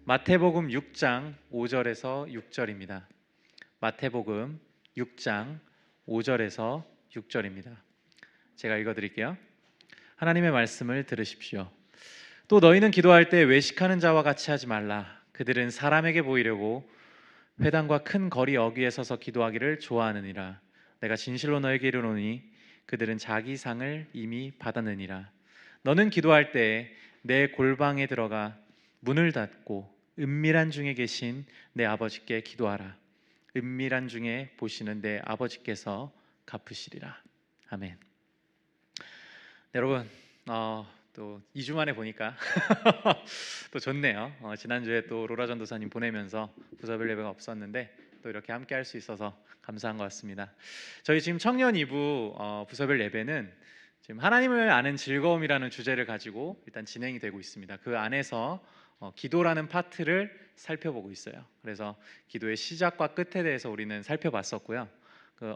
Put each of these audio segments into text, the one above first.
마태복음 6장 5절에서 6절입니다. 마태복음 6장 5절에서 6절입니다. 제가 읽어드릴게요. 하나님의 말씀을 들으십시오. 또 너희는 기도할 때 외식하는 자와 같이 하지 말라. 그들은 사람에게 보이려고 회당과 큰 거리 어귀에 서서 기도하기를 좋아하느니라. 내가 진실로 너에게 이르노니 그들은 자기 상을 이미 받았느니라. 너는 기도할 때 내 골방에 들어가 문을 닫고 은밀한 중에 계신 내 아버지께 기도하라. 은밀한 중에 보시는 내 아버지께서 갚으시리라. 아멘. 네, 여러분, 또 2주 만에 보니까 또 좋네요. 지난주에 또 로라 전도사님 보내면서 부서별 예배가 없었는데 또 이렇게 함께 할 수 있어서 감사한 것 같습니다. 저희 지금 청년 2부 부서별 예배는 지금 하나님을 아는 즐거움이라는 주제를 가지고 일단 진행이 되고 있습니다. 그 안에서 기도라는 파트를 살펴보고 있어요. 그래서 기도의 시작과 끝에 대해서 우리는 살펴봤었고요.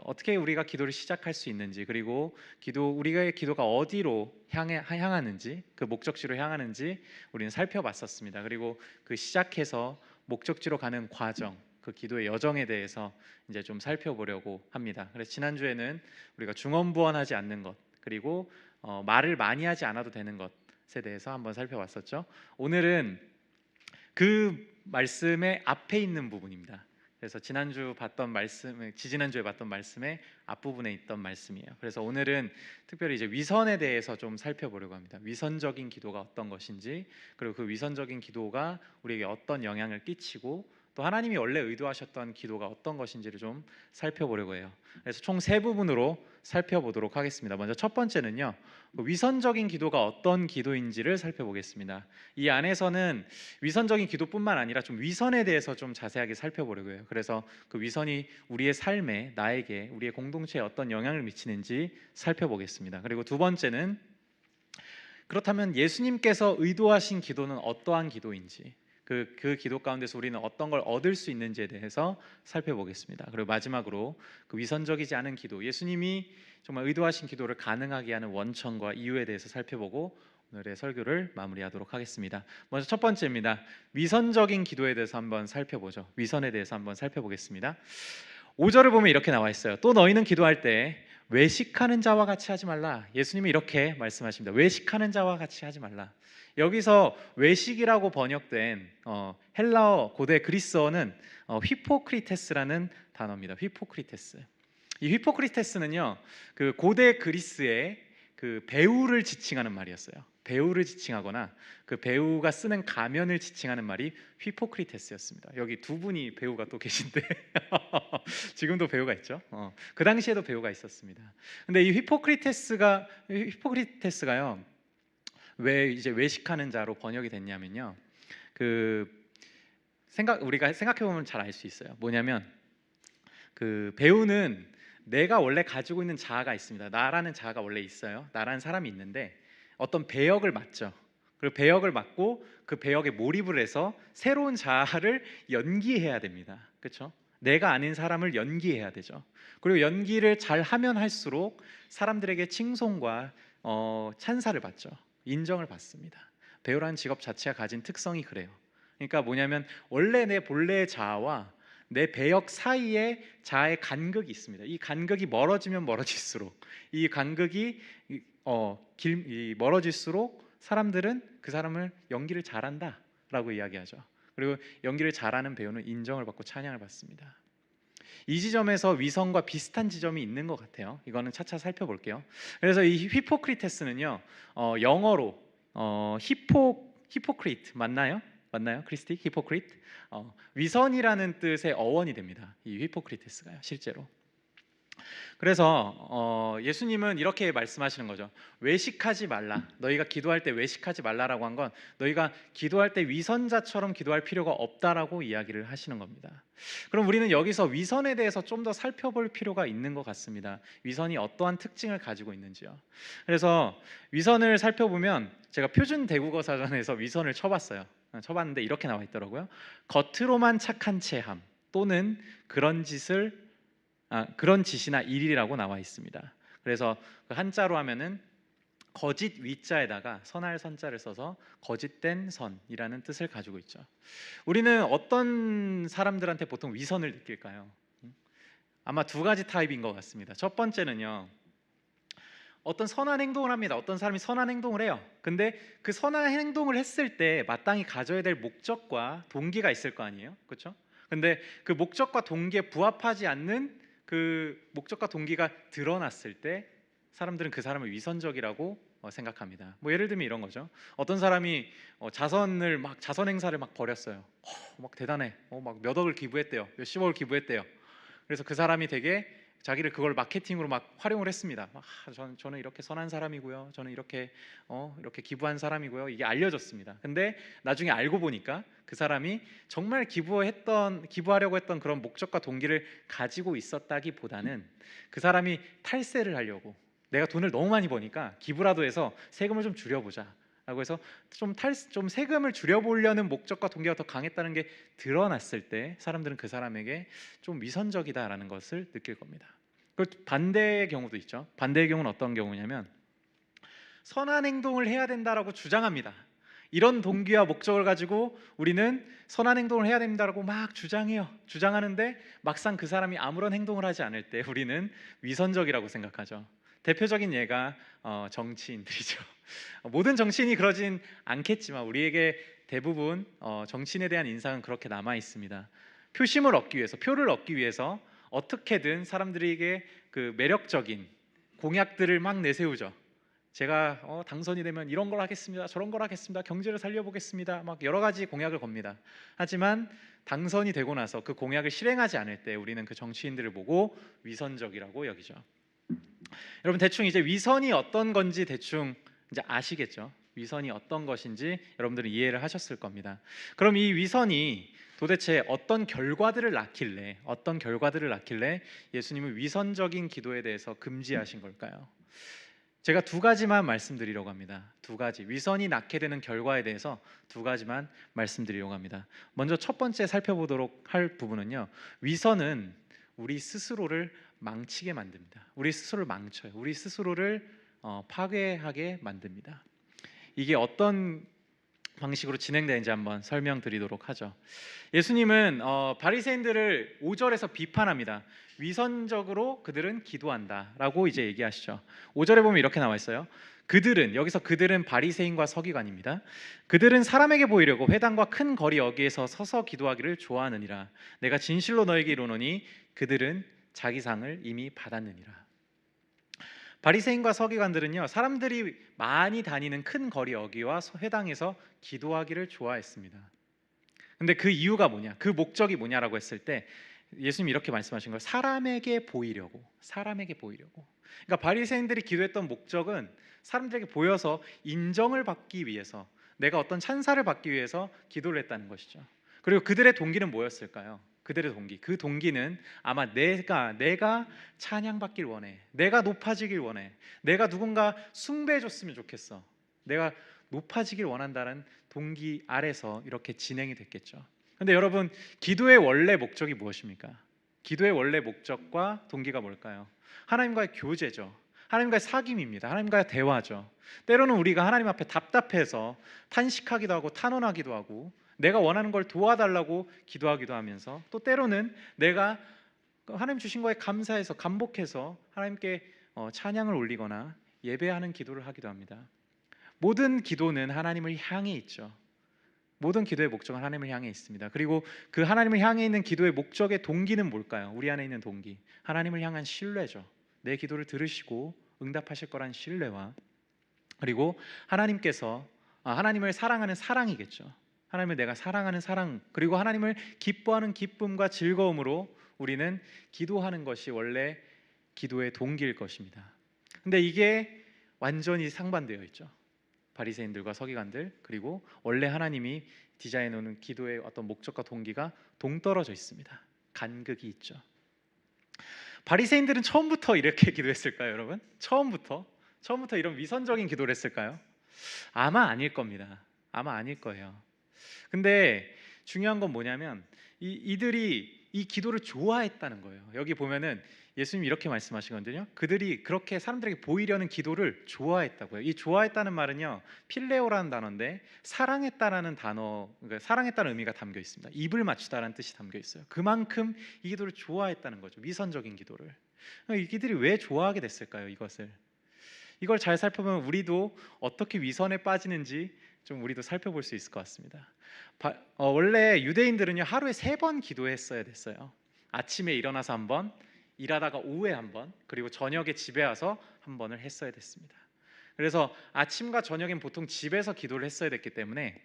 어떻게 우리가 기도를 시작할 수 있는지, 그리고 우리의 기도가 어디로 향하는지, 그 목적지로 향하는지 우리는 살펴봤었습니다. 그리고 그 시작해서 목적지로 가는 과정, 그 기도의 여정에 대해서 이제 좀 살펴보려고 합니다. 그래서 지난주에는 우리가 중언부언하지 않는 것, 그리고 말을 많이 하지 않아도 되는 것에 대해서 한번 살펴봤었죠. 오늘은 그 말씀의 앞에 있는 부분입니다. 그래서 지난주에 봤던 말씀의 앞부분에 있던 말씀이에요. 그래서 오늘은 특별히 이제 위선에 대해서 좀 살펴보려고 합니다. 위선적인 기도가 어떤 것인지, 그리고 그 위선적인 기도가 우리에게 어떤 영향을 끼치고, 또 하나님이 원래 의도하셨던 기도가 어떤 것인지를 좀 살펴보려고 해요. 그래서 총 세 부분으로 살펴보도록 하겠습니다. 먼저 첫 번째는요, 위선적인 기도가 어떤 기도인지를 살펴보겠습니다. 이 안에서는 위선적인 기도뿐만 아니라 좀 위선에 대해서 좀 자세하게 살펴보려고 해요. 그래서 그 위선이 우리의 삶에, 나에게, 우리의 공동체에 어떤 영향을 미치는지 살펴보겠습니다. 그리고 두 번째는, 그렇다면 예수님께서 의도하신 기도는 어떠한 기도인지, 그 기도 가운데서 우리는 어떤 걸 얻을 수 있는지에 대해서 살펴보겠습니다. 그리고 마지막으로 그 위선적이지 않은 기도, 예수님이 정말 의도하신 기도를 가능하게 하는 원천과 이유에 대해서 살펴보고 오늘의 설교를 마무리하도록 하겠습니다. 먼저 첫 번째입니다. 위선적인 기도에 대해서 한번 살펴보죠. 위선에 대해서 한번 살펴보겠습니다. 5절을 보면 이렇게 나와 있어요. 또 너희는 기도할 때 외식하는 자와 같이 하지 말라. 예수님이 이렇게 말씀하십니다. 외식하는 자와 같이 하지 말라. 여기서 외식이라고 번역된 헬라어, 고대 그리스어는 휘포크리테스라는 단어입니다. 휘포크리테스. 이 휘포크리테스는요, 그 고대 그리스의 그 배우를 지칭하는 말이었어요. 배우를 지칭하거나 그 배우가 쓰는 가면을 지칭하는 말이 휘포크리테스였습니다. 여기 두 분이 배우가 또 계신데 지금도 배우가 있죠. 그 당시에도 배우가 있었습니다. 근데 이 휘포크리테스가요, 왜 이제 외식하는 자로 번역이 됐냐면요, 우리가 생각해 보면 잘 알 수 있어요. 뭐냐면, 그 배우는 내가 원래 가지고 있는 자아가 있습니다. 나라는 자아가 원래 있어요. 나라는 사람이 있는데 어떤 배역을 맡죠. 그리고 배역을 맡고 그 배역에 몰입을 해서 새로운 자아를 연기해야 됩니다. 그렇죠? 내가 아닌 사람을 연기해야 되죠. 그리고 연기를 잘 하면 할수록 사람들에게 칭송과 찬사를 받죠. 인정을 받습니다. 배우라는 직업 자체가 가진 특성이 그래요. 그러니까 뭐냐면, 원래 내 본래의 자아와 내 배역 사이에 자아의 간극이 있습니다. 이 간극이 멀어지면 멀어질수록, 이 간극이 멀어질수록 사람들은 그 사람을 연기를 잘한다라고 이야기하죠. 그리고 연기를 잘하는 배우는 인정을 받고 찬양을 받습니다. 이 지점에서 위선과 비슷한 지점이 있는 것 같아요. 이거는 차차 살펴볼게요. 그래서 이 히포크리테스는요, 영어로 히포크리트 맞나요? 맞나요? 크리스티? 히포크리트? 위선이라는 뜻의 어원이 됩니다. 이 히포크리테스가요, 실제로. 그래서 예수님은 이렇게 말씀하시는 거죠. 외식하지 말라. 너희가 기도할 때 외식하지 말라라고 한 건, 너희가 기도할 때 위선자처럼 기도할 필요가 없다라고 이야기를 하시는 겁니다. 그럼 우리는 여기서 위선에 대해서 좀 더 살펴볼 필요가 있는 것 같습니다. 위선이 어떠한 특징을 가지고 있는지요. 그래서 위선을 살펴보면, 제가 표준 대국어 사전에서 위선을 쳐봤는데 이렇게 나와 있더라고요. 겉으로만 착한 체함, 또는 그런 짓이나 일이라고 나와 있습니다. 그래서 그 한자로 하면은 거짓 위자에다가 선할 선자를 써서 거짓된 선이라는 뜻을 가지고 있죠. 우리는 어떤 사람들한테 보통 위선을 느낄까요? 아마 두 가지 타입인 것 같습니다. 첫 번째는요, 어떤 선한 행동을 합니다. 어떤 사람이 선한 행동을 해요. 근데 그 선한 행동을 했을 때 마땅히 가져야 될 목적과 동기가 있을 거 아니에요, 그렇죠? 근데 그 목적과 동기에 부합하지 않는 그 목적과 동기가 드러났을 때 사람들은 그 사람을 위선적이라고 생각합니다. 뭐 예를 들면 이런 거죠. 어떤 사람이 자선 행사를 막 벌였어요. 막 대단해. 막 몇 억을 기부했대요. 몇십억을 기부했대요. 그래서 그 사람이 되게 자기를 그걸 마케팅으로 막 활용을 했습니다. 저는 이렇게 선한 사람이고요. 저는 이렇게 기부한 사람이고요. 이게 알려졌습니다. 근데 나중에 알고 보니까 그 사람이 정말 기부하려고 했던 그런 목적과 동기를 가지고 있었다기보다는 그 사람이 탈세를 하려고, 내가 돈을 너무 많이 버니까 기부라도 해서 세금을 좀 줄여보자 라고 해서 좀 세금을 줄여보려는 목적과 동기가 더 강했다는 게 드러났을 때 사람들은 그 사람에게 좀 위선적이다라는 것을 느낄 겁니다. 그리고 반대의 경우도 있죠. 반대의 경우는 어떤 경우냐면 선한 행동을 해야 된다라고 주장합니다. 이런 동기와 목적을 가지고 우리는 선한 행동을 해야 된다라고 막 주장하는데 막상 그 사람이 아무런 행동을 하지 않을 때 우리는 위선적이라고 생각하죠. 대표적인 예가 정치인들이죠. 모든 정치인이 그러진 않겠지만 우리에게 대부분 정치인에 대한 인상은 그렇게 남아 있습니다. 표를 얻기 위해서 어떻게든 사람들에게 그 매력적인 공약들을 막 내세우죠. 제가 당선이 되면 이런 걸 하겠습니다, 저런 걸 하겠습니다, 경제를 살려보겠습니다, 막 여러 가지 공약을 겁니다. 하지만 당선이 되고 나서 그 공약을 실행하지 않을 때 우리는 그 정치인들을 보고 위선적이라고 여기죠. 여러분 대충 이제 위선이 어떤 건지 대충 이제 아시겠죠? 위선이 어떤 것인지 여러분들은 이해를 하셨을 겁니다. 그럼 이 위선이 도대체 어떤 결과들을 낳길래 예수님은 위선적인 기도에 대해서 금지하신 걸까요? 제가 두 가지만 말씀드리려고 합니다. 두 가지, 위선이 낳게 되는 결과에 대해서 두 가지만 말씀드리려고 합니다. 먼저 첫 번째 살펴보도록 할 부분은요, 위선은 우리 스스로를 망치게 만듭니다. 우리 스스로를 망쳐요. 우리 스스로를 파괴하게 만듭니다. 이게 어떤 방식으로 진행되는지 한번 설명드리도록 하죠. 예수님은 바리새인들을 5절에서 비판합니다. 위선적으로 그들은 기도한다라고 이제 얘기하시죠. 5절에 보면 이렇게 나와 있어요. 그들은 바리새인과 서기관입니다. 그들은 사람에게 보이려고 회당과 큰 거리 여기에서 서서 기도하기를 좋아하느니라. 내가 진실로 너에게 이르노니 그들은 자기 상을 이미 받았느니라. 바리새인과 서기관들은요, 사람들이 많이 다니는 큰 거리 여기와 회당에서 기도하기를 좋아했습니다. 근데 그 이유가 뭐냐, 그 목적이 뭐냐라고 했을 때 예수님이 이렇게 말씀하신 거예요. 사람에게 보이려고. 그러니까 바리새인들이 기도했던 목적은 사람들에게 보여서 인정을 받기 위해서, 내가 어떤 찬사를 받기 위해서 기도를 했다는 것이죠. 그리고 그들의 동기는 뭐였을까요? 그 동기는 아마 내가 찬양받길 원해, 내가 높아지길 원해, 내가 누군가 숭배해 줬으면 좋겠어, 내가 높아지길 원한다는 동기 아래서 이렇게 진행이 됐겠죠. 근데 여러분, 기도의 원래 목적이 무엇입니까? 기도의 원래 목적과 동기가 뭘까요? 하나님과의 교제죠. 하나님과의 사귐입니다. 하나님과의 대화죠. 때로는 우리가 하나님 앞에 답답해서 탄식하기도 하고 탄원하기도 하고 내가 원하는 걸 도와달라고 기도하기도 하면서, 또 때로는 내가 하나님 주신 거에 감사해서 감복해서 하나님께 찬양을 올리거나 예배하는 기도를 하기도 합니다. 모든 기도는 하나님을 향해 있죠. 모든 기도의 목적은 하나님을 향해 있습니다. 그리고 그 하나님을 향해 있는 기도의 목적의 동기는 뭘까요? 우리 안에 있는 동기, 하나님을 향한 신뢰죠. 내 기도를 들으시고 응답하실 거란 신뢰와, 그리고 하나님을 사랑하는 사랑이겠죠. 하나님을 내가 사랑하는 사랑, 그리고 하나님을 기뻐하는 기쁨과 즐거움으로 우리는 기도하는 것이 원래 기도의 동기일 것입니다. 근데 이게 완전히 상반되어 있죠. 바리새인들과 서기관들, 그리고 원래 하나님이 디자인해 놓은 기도의 어떤 목적과 동기가 동떨어져 있습니다. 간극이 있죠. 바리새인들은 처음부터 이렇게 기도했을까요, 여러분? 처음부터 이런 위선적인 기도를 했을까요? 아마 아닐 겁니다. 아마 아닐 거예요. 근데 중요한 건 뭐냐면 이들이 이 기도를 좋아했다는 거예요. 여기 보면은 예수님이 이렇게 말씀하시거든요. 그들이 그렇게 사람들에게 보이려는 기도를 좋아했다고요. 이 좋아했다는 말은요, 필레오라는 단어인데 사랑했다라는 단어, 그러니까 사랑했다는 의미가 담겨 있습니다. 입을 맞추다라는 뜻이 담겨 있어요. 그만큼 이 기도를 좋아했다는 거죠. 위선적인 기도를. 이들이 왜 좋아하게 됐을까요? 이걸 잘 살펴보면 우리도 어떻게 위선에 빠지는지 좀 우리도 살펴볼 수 있을 것 같습니다. 원래 유대인들은요, 하루에 3번 기도했어야 됐어요. 아침에 일어나서 한 번, 일하다가 오후에 한 번, 그리고 저녁에 집에 와서 한 번을 했어야 됐습니다. 그래서 아침과 저녁엔 보통 집에서 기도를 했어야 됐기 때문에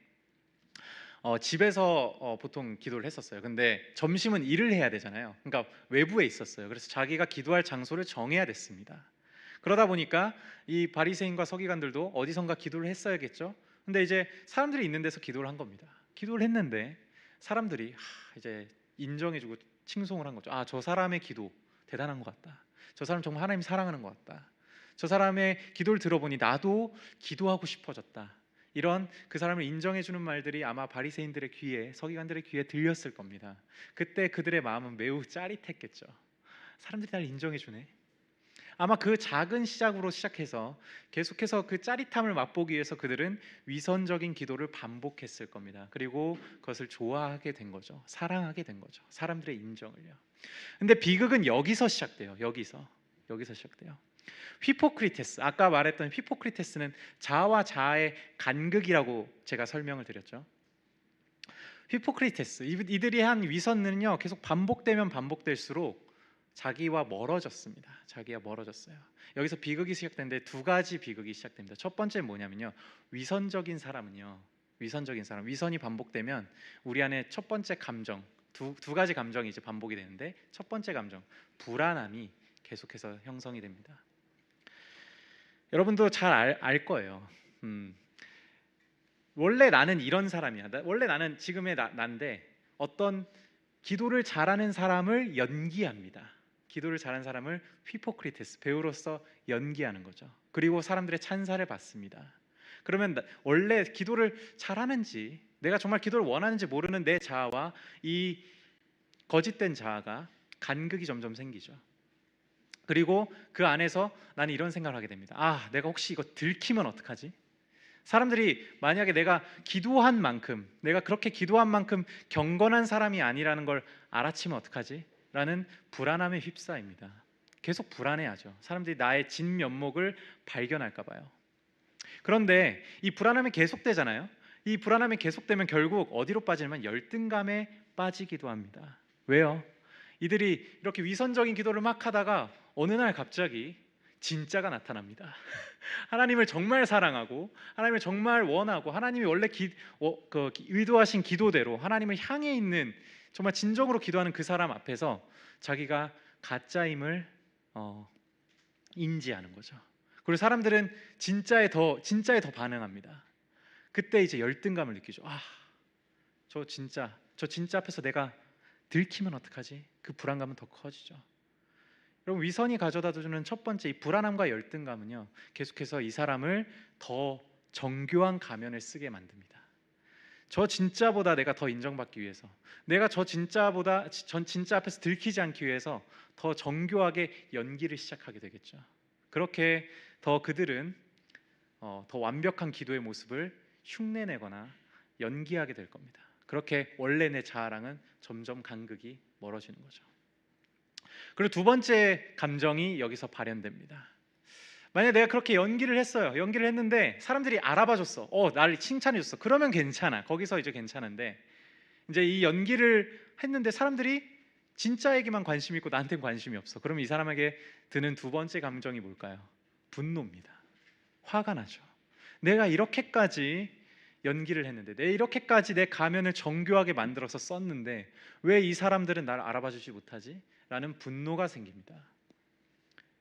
집에서 보통 기도를 했었어요. 근데 점심은 일을 해야 되잖아요. 그러니까 외부에 있었어요. 그래서 자기가 기도할 장소를 정해야 됐습니다. 그러다 보니까 이 바리새인과 서기관들도 어디선가 기도를 했어야겠죠. 근데 이제 사람들이 있는 데서 기도를 한 겁니다. 기도를 했는데 사람들이 이제 인정해주고 칭송을 한 거죠. 저 사람의 기도 대단한 것 같다. 저 사람 정말 하나님 사랑하는 것 같다. 저 사람의 기도를 들어보니 나도 기도하고 싶어졌다. 이런 그 사람을 인정해주는 말들이 아마 바리새인들의 귀에, 서기관들의 귀에 들렸을 겁니다. 그때 그들의 마음은 매우 짜릿했겠죠. 사람들이 날 인정해주네. 아마 그 작은 시작으로 시작해서 계속해서 그 짜릿함을 맛보기 위해서 그들은 위선적인 기도를 반복했을 겁니다. 그리고 그것을 좋아하게 된 거죠. 사랑하게 된 거죠. 사람들의 인정을요. 근데 비극은 여기서 시작돼요. 여기서 시작돼요. 휘포크리테스, 아까 말했던 휘포크리테스는 자아와 자아의 간극이라고 제가 설명을 드렸죠. 휘포크리테스, 이들이 한 위선은요, 계속 반복되면 반복될수록 자기와 멀어졌습니다. 자기와 멀어졌어요. 여기서 비극이 시작되는데 2가지 비극이 시작됩니다. 첫 번째는 뭐냐면요, 위선적인 사람은요, 위선이 반복되면 우리 안에 첫 번째 감정, 두 가지 감정이 이제 반복이 되는데, 첫 번째 감정, 불안함이 계속해서 형성이 됩니다. 여러분도 잘 알 거예요. 원래 나는 이런 사람이야. 원래 나는 지금의 난데 어떤 기도를 잘하는 사람을 연기합니다. 기도를 잘하는 사람을 휘포크리테스, 배우로서 연기하는 거죠. 그리고 사람들의 찬사를 받습니다. 그러면 원래 기도를 잘하는지, 내가 정말 기도를 원하는지 모르는 내 자아와 이 거짓된 자아가 간극이 점점 생기죠. 그리고 그 안에서 나는 이런 생각을 하게 됩니다. 내가 혹시 이거 들키면 어떡하지? 사람들이 만약에 내가 기도한 만큼, 내가 그렇게 기도한 만큼 경건한 사람이 아니라는 걸 알아채면 어떡하지? 라는 불안함에 휩싸입니다. 계속 불안해하죠. 사람들이 나의 진면목을 발견할까 봐요. 그런데 이 불안함이 계속되잖아요. 이 불안함이 계속되면 결국 어디로 빠지냐면 열등감에 빠지기도 합니다. 왜요? 이들이 이렇게 위선적인 기도를 막 하다가 어느 날 갑자기 진짜가 나타납니다. 하나님을 정말 사랑하고 하나님을 정말 원하고 하나님이 원래 의도하신 기도대로 하나님을 향해 있는 정말 진정으로 기도하는 그 사람 앞에서 자기가 가짜임을 인지하는 거죠. 그리고 사람들은 진짜에 더 반응합니다. 그때 이제 열등감을 느끼죠. 저 진짜 앞에서 내가 들키면 어떡하지? 그 불안감은 더 커지죠. 여러분, 위선이 가져다 주는 첫 번째 이 불안함과 열등감은요, 계속해서 이 사람을 더 정교한 가면을 쓰게 만듭니다. 저 진짜보다 내가 더 인정받기 위해서, 내가 전 진짜 앞에서 들키지 않기 위해서 더 정교하게 연기를 시작하게 되겠죠. 그렇게 더 그들은 더 완벽한 기도의 모습을 흉내내거나 연기하게 될 겁니다. 그렇게 원래 내 자아랑은 점점 간극이 멀어지는 거죠. 그리고 2번째 감정이 여기서 발현됩니다. 만약 내가 그렇게 연기를 했는데 사람들이 알아봐줬어, 나를 칭찬해줬어, 그러면 괜찮아. 거기서 이제 괜찮은데, 이제 이 연기를 했는데 사람들이 진짜에게만 관심이 있고 나한테는 관심이 없어. 그럼 이 사람에게 드는 2번째 감정이 뭘까요? 분노입니다. 화가 나죠. 내가 이렇게까지 연기를 했는데, 이렇게까지 내 가면을 정교하게 만들어서 썼는데 왜 이 사람들은 나를 알아봐주지 못하지? 라는 분노가 생깁니다.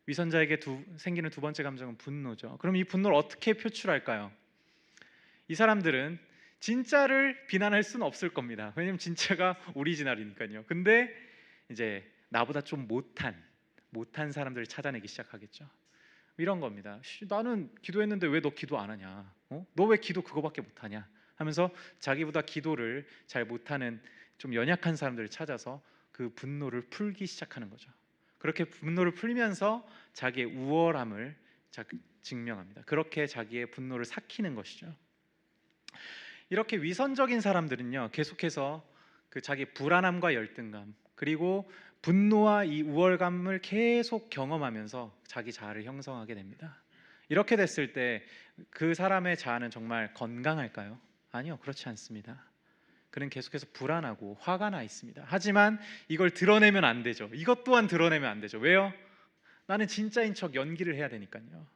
위선자에게 생기는 2번째 감정은 분노죠. 그럼 이 분노를 어떻게 표출할까요? 이 사람들은 진짜를 비난할 수는 없을 겁니다. 왜냐하면 진짜가 오리지널이니까요. 근데 이제 나보다 좀 못한 사람들을 찾아내기 시작하겠죠. 이런 겁니다. 나는 기도했는데 왜 너 기도 안 하냐? 너 왜 기도 그거밖에 못하냐? 하면서 자기보다 기도를 잘 못하는 좀 연약한 사람들을 찾아서 그 분노를 풀기 시작하는 거죠. 그렇게 분노를 풀면서 자기의 우월함을 증명합니다. 그렇게 자기의 분노를 삭히는 것이죠. 이렇게 위선적인 사람들은요, 계속해서 그 자기 불안함과 열등감 그리고 분노와 이 우월감을 계속 경험하면서 자기 자아를 형성하게 됩니다. 이렇게 됐을 때 그 사람의 자아는 정말 건강할까요? 아니요, 그렇지 않습니다. 그는 계속해서 불안하고 화가 나 있습니다. 하지만 이걸 드러내면 안 되죠. 이것 또한 드러내면 안 되죠. 왜요? 나는 진짜인 척 연기를 해야 되니까요.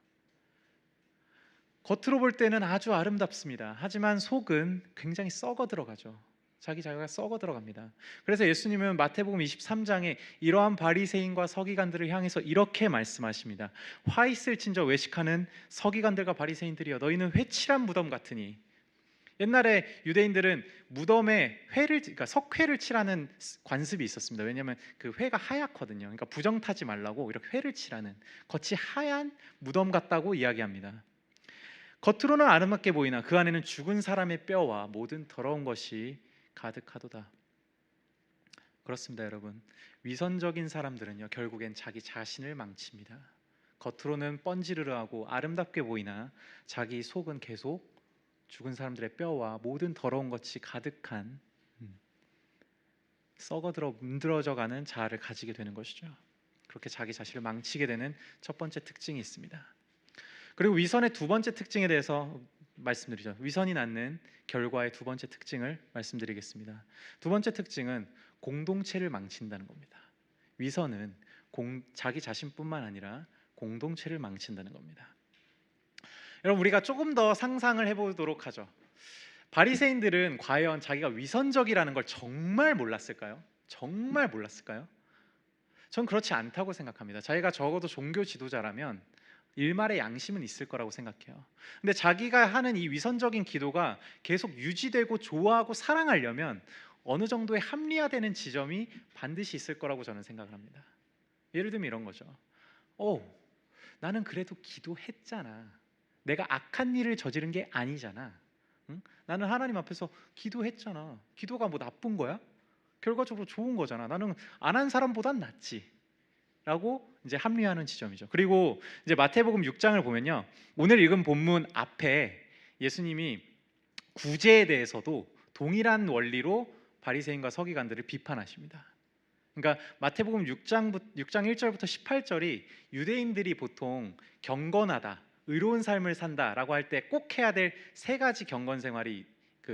겉으로 볼 때는 아주 아름답습니다. 하지만 속은 굉장히 썩어 들어가죠. 자기가 썩어 들어갑니다. 그래서 예수님은 마태복음 23장에 이러한 바리새인과 서기관들을 향해서 이렇게 말씀하십니다. 화 있을진저 외식하는 서기관들과 바리새인들이여, 너희는 회칠한 무덤 같으니. 옛날에 유대인들은 무덤에 그러니까 석회를 칠하는 관습이 있었습니다. 왜냐하면 그 회가 하얗거든요. 그러니까 부정 타지 말라고 이렇게 회를 칠하는, 겉이 하얀 무덤 같다고 이야기합니다. 겉으로는 아름답게 보이나 그 안에는 죽은 사람의 뼈와 모든 더러운 것이 가득하도다. 그렇습니다, 여러분. 위선적인 사람들은요, 결국엔 자기 자신을 망칩니다. 겉으로는 번지르르하고 아름답게 보이나 자기 속은 계속 죽은 사람들의 뼈와 모든 더러운 것이 가득한 썩어들어 문드러져가는 자아를 가지게 되는 것이죠. 그렇게 자기 자신을 망치게 되는 첫 번째 특징이 있습니다. 그리고 위선의 두 번째 특징에 대해서 말씀드리죠. 위선이 낳는 결과의 두 번째 특징을 말씀드리겠습니다. 두 번째 특징은 공동체를 망친다는 겁니다. 위선은 자기 자신뿐만 아니라 공동체를 망친다는 겁니다. 여러분, 우리가 조금 더 상상을 해보도록 하죠. 바리새인들은 과연 자기가 위선적이라는 걸 정말 몰랐을까요? 정말 몰랐을까요? 전 그렇지 않다고 생각합니다. 자기가 적어도 종교 지도자라면 일말의 양심은 있을 거라고 생각해요. 근데 자기가 하는 이 위선적인 기도가 계속 유지되고 좋아하고 사랑하려면 어느 정도의 합리화되는 지점이 반드시 있을 거라고 저는 생각을 합니다. 예를 들면 이런 거죠. 나는 그래도 기도했잖아. 내가 악한 일을 저지른 게 아니잖아. 응? 나는 하나님 앞에서 기도했잖아. 기도가 뭐 나쁜 거야? 결과적으로 좋은 거잖아. 나는 안 한 사람보단 낫지. 라고 이제 합리화하는 지점이죠. 그리고 이제 마태복음 6장을 보면요, 오늘 읽은 본문 앞에 예수님이 구제에 대해서도 동일한 원리로 바리새인과 서기관들을 비판하십니다. 그러니까 마태복음 6장 1절부터 18절이 유대인들이 보통 경건하다, 의로운 삶을 산다라고 할 때 꼭 해야 될 세 가지 경건 생활이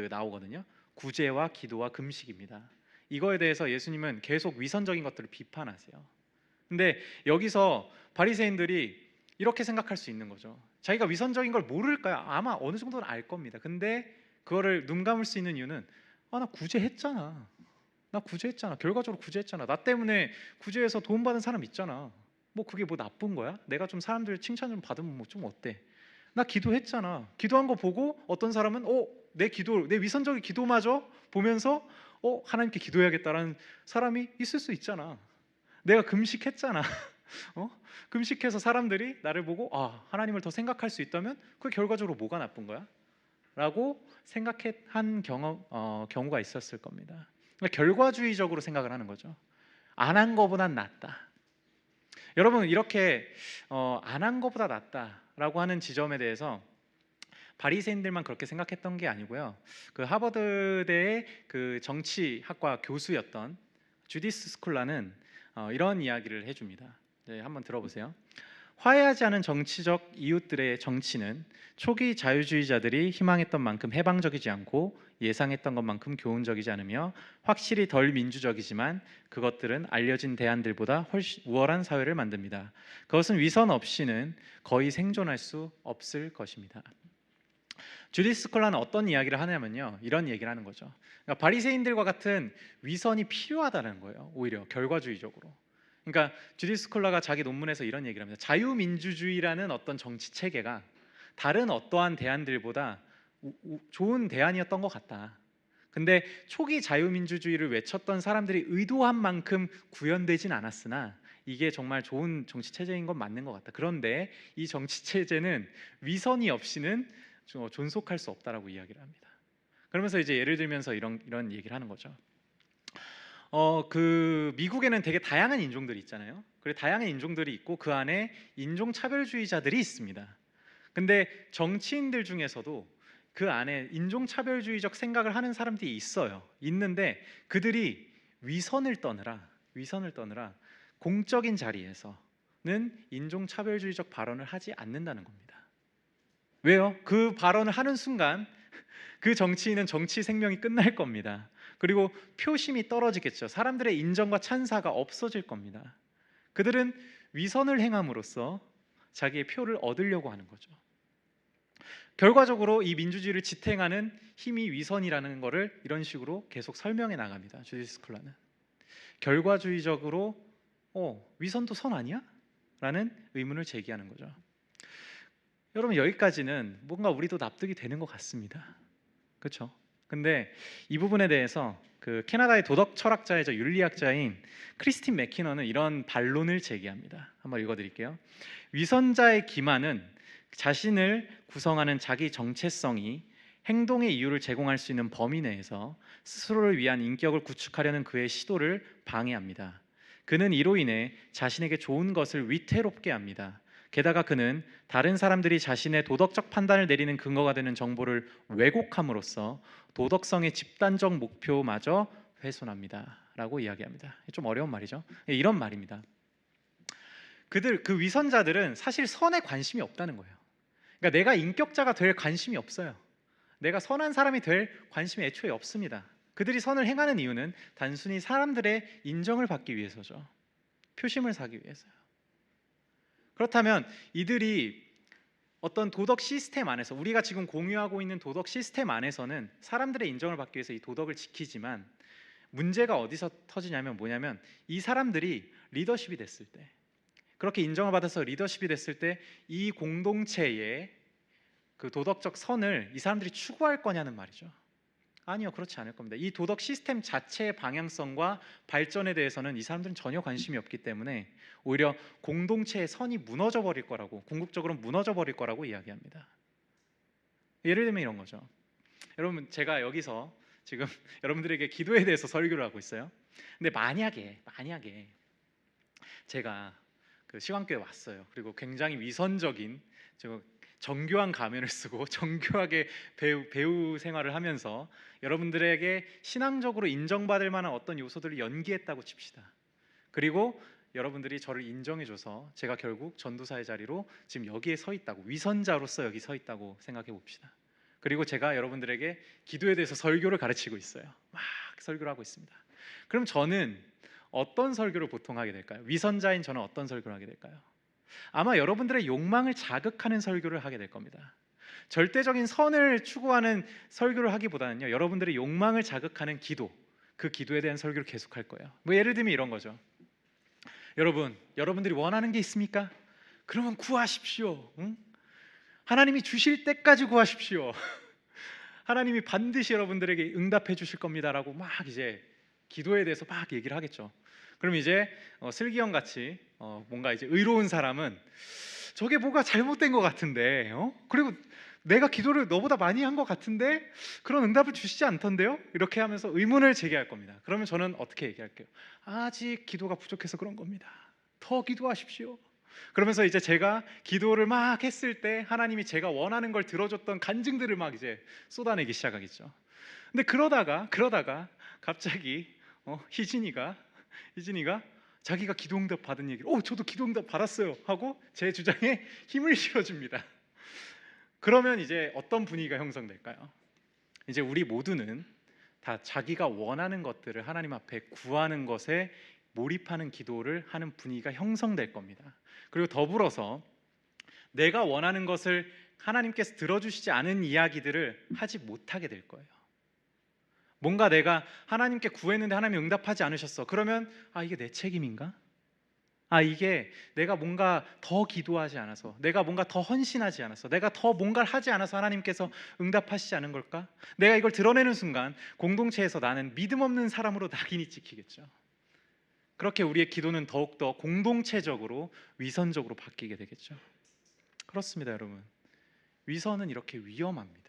나오거든요. 구제와 기도와 금식입니다. 이거에 대해서 예수님은 계속 위선적인 것들을 비판하세요. 근데 여기서 바리새인들이 이렇게 생각할 수 있는 거죠. 자기가 위선적인 걸 모를까요? 아마 어느 정도는 알 겁니다. 근데 그거를 눈 감을 수 있는 이유는 나 구제했잖아. 나 구제했잖아. 결과적으로 구제했잖아. 나 때문에 구제해서 도움받은 사람 있잖아. 뭐 그게 뭐 나쁜 거야? 내가 좀 사람들 칭찬 좀 받으면 뭐 좀 어때? 나 기도했잖아. 기도한 거 보고 어떤 사람은 내 위선적인 기도마저 보면서 하나님께 기도해야겠다라는 사람이 있을 수 있잖아. 내가 금식했잖아. 금식해서 사람들이 나를 보고 하나님을 더 생각할 수 있다면 그 결과적으로 뭐가 나쁜 거야? 라고 생각한 경우가 있었을 겁니다. 그러니까 결과주의적으로 생각을 하는 거죠. 안 한 거보단 낫다. 여러분, 이렇게 안 한 거보다 낫다라고 하는 지점에 대해서 바리새인들만 그렇게 생각했던 게 아니고요. 그 하버드대의 그 정치학과 교수였던 주디스 스콜라는 이런 이야기를 해줍니다. 네, 한번 들어보세요. 화해하지 않은 정치적 이웃들의 정치는 초기 자유주의자들이 희망했던 만큼 해방적이지 않고 예상했던 것만큼 교훈적이지 않으며 확실히 덜 민주적이지만 그것들은 알려진 대안들보다 훨씬 우월한 사회를 만듭니다. 그것은 위선 없이는 거의 생존할 수 없을 것입니다. 주디스 콜라는 어떤 이야기를 하냐면요, 이런 얘기를 하는 거죠. 그러니까 바리새인들과 같은 위선이 필요하다는 거예요. 오히려 결과주의적으로. 그러니까 주디스 콜라가 자기 논문에서 이런 얘기를 합니다. 자유민주주의라는 어떤 정치 체계가 다른 어떠한 대안들보다 좋은 대안이었던 것 같다. 근데 초기 자유민주주의를 외쳤던 사람들이 의도한 만큼 구현되진 않았으나 이게 정말 좋은 정치 체제인 건 맞는 것 같다. 그런데 이 정치 체제는 위선이 없이는 존속할 수 없다라고 이야기를 합니다. 그러면서 이제 예를 들면서 이런 얘기를 하는 거죠. 그 미국에는 되게 다양한 인종들이 있잖아요. 그리고 다양한 인종들이 있고 그 안에 인종 차별주의자들이 있습니다. 근데 정치인들 중에서도 그 안에 인종 차별주의적 생각을 하는 사람들이 있어요. 있는데 그들이 위선을 떠느라 공적인 자리에서는 인종 차별주의적 발언을 하지 않는다는 겁니다. 왜요? 그 발언을 하는 순간 그 정치인은 정치 생명이 끝날 겁니다. 그리고 표심이 떨어지겠죠. 사람들의 인정과 찬사가 없어질 겁니다. 그들은 위선을 행함으로써 자기의 표를 얻으려고 하는 거죠. 결과적으로 이 민주주의를 지탱하는 힘이 위선이라는 것을 이런 식으로 계속 설명해 나갑니다. 주디스 스콜라는 결과주의적으로 위선도 선 아니야? 라는 의문을 제기하는 거죠. 여러분, 여기까지는 뭔가 우리도 납득이 되는 것 같습니다. 그렇죠? 근데 이 부분에 대해서 그 캐나다의 도덕 철학자이자 윤리학자인 크리스틴 맥키너는 이런 반론을 제기합니다. 한번 읽어드릴게요. 위선자의 기만은 자신을 구성하는 자기 정체성이 행동의 이유를 제공할 수 있는 범위 내에서 스스로를 위한 인격을 구축하려는 그의 시도를 방해합니다. 그는 이로 인해 자신에게 좋은 것을 위태롭게 합니다. 게다가 그는 다른 사람들이 자신의 도덕적 판단을 내리는 근거가 되는 정보를 왜곡함으로써 도덕성의 집단적 목표마저 훼손합니다. 라고 이야기합니다. 좀 어려운 말이죠. 이런 말입니다. 그 위선자들은 사실 선에 관심이 없다는 거예요. 그러니까 내가 인격자가 될 관심이 없어요. 내가 선한 사람이 될 관심이 애초에 없습니다. 그들이 선을 행하는 이유는 단순히 사람들의 인정을 받기 위해서죠. 표심을 사기 위해서요. 그렇다면 이들이 어떤 도덕 시스템 안에서, 우리가 지금 공유하고 있는 도덕 시스템 안에서는 사람들의 인정을 받기 위해서 이 도덕을 지키지만, 문제가 어디서 터지냐면 뭐냐면 이 사람들이 리더십이 됐을 때, 그렇게 인정을 받아서 리더십이 됐을 때 이 공동체의 그 도덕적 선을 이 사람들이 추구할 거냐는 말이죠. 아니요, 그렇지 않을 겁니다. 이 도덕 시스템 자체의 방향성과 발전에 대해서는 이 사람들은 전혀 관심이 없기 때문에 오히려 공동체의 선이 무너져 버릴 거라고, 궁극적으로 무너져 버릴 거라고 이야기합니다. 예를 들면 이런 거죠. 여러분, 제가 여기서 지금 여러분들에게 기도에 대해서 설교를 하고 있어요. 근데 만약에 제가 그 시황교회 왔어요. 그리고 굉장히 위선적인 정교한 가면을 쓰고 정교하게 배우 생활을 하면서 여러분들에게 신앙적으로 인정받을 만한 어떤 요소들을 연기했다고 칩시다. 그리고 여러분들이 저를 인정해줘서 제가 결국 전도사의 자리로 지금 여기에 서 있다고, 위선자로서 여기 서 있다고 생각해 봅시다. 그리고 제가 여러분들에게 기도에 대해서 설교를 가르치고 있어요. 막 설교를 하고 있습니다. 그럼 저는 어떤 설교를 보통 하게 될까요? 위선자인 저는 어떤 설교를 하게 될까요? 아마 여러분들의 욕망을 자극하는 설교를 하게 될 겁니다. 절대적인 선을 추구하는 설교를 하기보다는요, 여러분들의 욕망을 자극하는 기도, 그 기도에 대한 설교를 계속할 거예요. 뭐 예를 들면 이런 거죠. 여러분들이 원하는 게 있습니까? 그러면 구하십시오. 응? 하나님이 주실 때까지 구하십시오. 하나님이 반드시 여러분들에게 응답해 주실 겁니다라고 막 이제 기도에 대해서 막 얘기를 하겠죠. 그럼 이제 슬기형 같이 뭔가 이제 의로운 사람은 저게 뭐가 잘못된 것 같은데, 그리고 내가 기도를 너보다 많이 한 것 같은데 그런 응답을 주시지 않던데요? 이렇게 하면서 의문을 제기할 겁니다. 그러면 저는 어떻게 얘기할게요? 아직 기도가 부족해서 그런 겁니다. 더 기도하십시오. 그러면서 이제 제가 기도를 막 했을 때 하나님이 제가 원하는 걸 들어줬던 간증들을 막 이제 쏟아내기 시작하겠죠. 근데 그러다가 갑자기 희진이가 자기가 기도응답 받은 얘기를 저도 기도응답 받았어요 하고 제 주장에 힘을 실어줍니다. 그러면 이제 어떤 분위기가 형성될까요? 이제 우리 모두는 다 자기가 원하는 것들을 하나님 앞에 구하는 것에 몰입하는 기도를 하는 분위기가 형성될 겁니다. 그리고 더불어서 내가 원하는 것을 하나님께서 들어주시지 않은 이야기들을 하지 못하게 될 거예요. 뭔가 내가 하나님께 구했는데 하나님이 응답하지 않으셨어. 그러면 이게 내 책임인가? 이게 내가 뭔가 더 기도하지 않아서, 내가 뭔가 더 헌신하지 않아서, 내가 더 뭔가를 하지 않아서 하나님께서 응답하시지 않은 걸까? 내가 이걸 드러내는 순간 공동체에서 나는 믿음 없는 사람으로 낙인이 찍히겠죠. 그렇게 우리의 기도는 더욱더 공동체적으로 위선적으로 바뀌게 되겠죠. 그렇습니다, 여러분. 위선은 이렇게 위험합니다.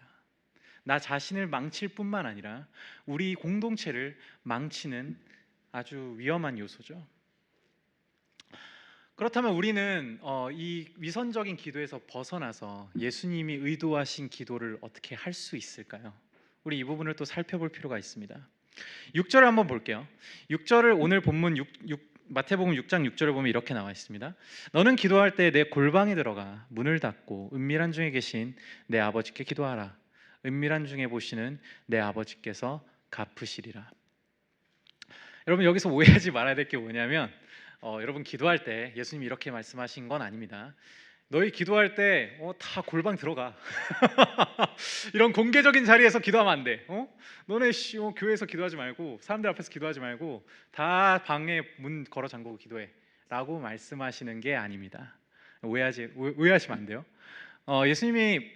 나 자신을 망칠 뿐만 아니라 우리 공동체를 망치는 아주 위험한 요소죠. 그렇다면 우리는 이 위선적인 기도에서 벗어나서 예수님이 의도하신 기도를 어떻게 할 수 있을까요? 우리 이 부분을 또 살펴볼 필요가 있습니다. 6절을 한번 볼게요. 6절을 오늘 본문 마태복음 6장 6절을 보면 이렇게 나와 있습니다. 너는 기도할 때 내 골방에 들어가 문을 닫고 은밀한 중에 계신 내 아버지께 기도하라. 은밀한 중에 보시는 내 아버지께서 갚으시리라. 여러분 여기서 오해하지 말아야 될 게 뭐냐면 여러분 기도할 때 예수님이 이렇게 말씀하신 건 아닙니다. 너희 기도할 때 다 골방 들어가. 이런 공개적인 자리에서 기도하면 안 돼. 너네 교회에서 기도하지 말고 사람들 앞에서 기도하지 말고 다 방에 문 걸어 잠그고 기도해 라고 말씀하시는 게 아닙니다. 오해하시면 안 돼요. 예수님이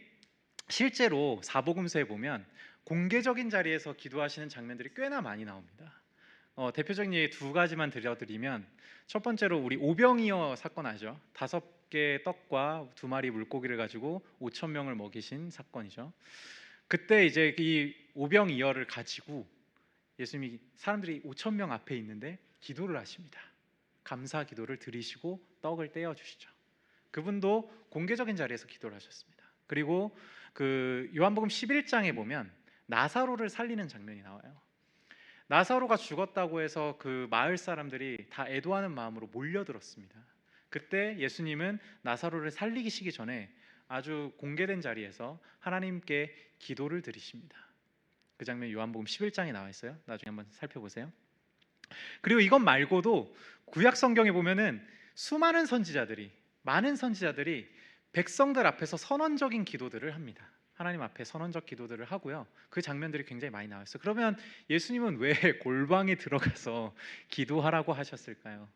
실제로 사복음서에 보면 공개적인 자리에서 기도하시는 장면들이 꽤나 많이 나옵니다. 대표적인 예두 가지만 들려드리면 첫 번째로 우리 오병이어 사건 아죠? 5개 떡과 2마리 물고기를 가지고 5천 명을 먹이신 사건이죠. 그때 이제 이 오병이어를 가지고 예수님이 사람들이 5천 명 앞에 있는데 기도를 하십니다. 감사 기도를 드리시고 떡을 떼어 주시죠. 그분도 공개적인 자리에서 기도를 하셨습니다. 그리고 그 요한복음 11장에 보면 나사로를 살리는 장면이 나와요. 나사로가 죽었다고 해서 그 마을 사람들이 다 애도하는 마음으로 몰려들었습니다. 그때 예수님은 나사로를 살리시기 전에 아주 공개된 자리에서 하나님께 기도를 드리십니다. 그 장면 요한복음 11장에 나와 있어요. 나중에 한번 살펴보세요. 그리고 이것 말고도 구약 성경에 보면은 많은 선지자들이 백성들 앞에서 선언적인 기도들을 합니다. 하나님 앞에 선언적 기도들을 하고요. 그 장면들이 굉장히 많이 나와 있어요. 그러면 예수님은 왜 골방에 들어가서 기도하라고 하셨을까요?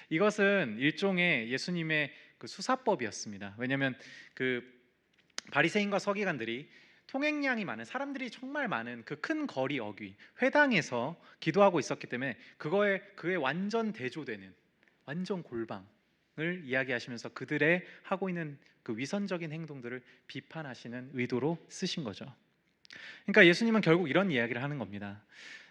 이것은 일종의 예수님의 그 수사법이었습니다. 왜냐하면 그 바리새인과 서기관들이 통행량이 많은 사람들이 정말 많은 그 큰 거리 어귀 회당에서 기도하고 있었기 때문에 그에 완전 대조되는 완전 골방을 이야기하시면서 그들의 하고 있는 그 위선적인 행동들을 비판하시는 의도로 쓰신 거죠. 그러니까 예수님은 결국 이런 이야기를 하는 겁니다.